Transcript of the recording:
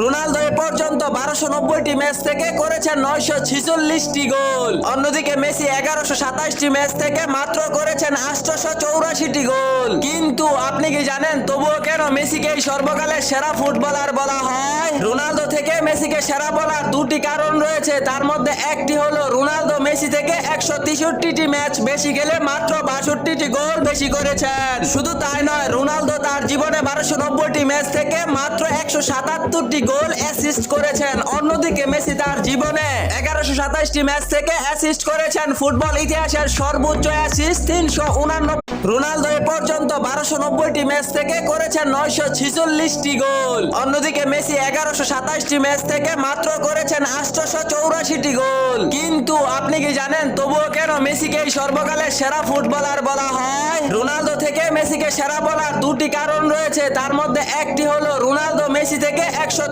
Ronaldo এ পর্যন্ত 1290টি match থেকে করেছেন 946টি গোল। অন্যদিকে মেসি 1127টি ম্যাচ থেকে মাত্র করেছেন 884টি গোল। কিন্তু আপনি কি জানেন তবুও কেন মেসিকে এই সর্বকালের সেরা ফুটবলার বলা হয়? রোনালদো থেকে মেসিকে সেরা বলার দুটি কারণ রয়েছে। তার মধ্যে একটি হলো রোনালদো মেসি থেকে 163টি ম্যাচ বেশি খেলে মাত্র 62টি গোল বেশি করেছেন। শুধু তাই নয়, রোনালদো তার জীবনে 1290টি ম্যাচ থেকে মাত্র 177টি গোল অ্যাসিস্ট করেছেন। অন্যদিকে মেসি তার জীবনে 1127টি ম্যাচ থেকে অ্যাসিস্ট করেছেন ফুটবল ইতিহাসের সর্বোচ্চ অ্যাসিস্ট 389। রোনালদো এ পর্যন্ত 1290টি ম্যাচ থেকে করেছেন 946টি গোল। অন্যদিকে মেসি 1127টি ম্যাচ থেকে মাত্র করেছেন 884টি গোল। কিন্তু আপনি কি জানেন তবুও কেন মেসিকে এই সর্বকালের সেরা ফুটবলার বলা হয়? রোনালদো থেকে মেসিকে সেরা বলার দুটি কারণ রয়েছে। তার মধ্যে একটি হলো রোনালদো মেসি থেকে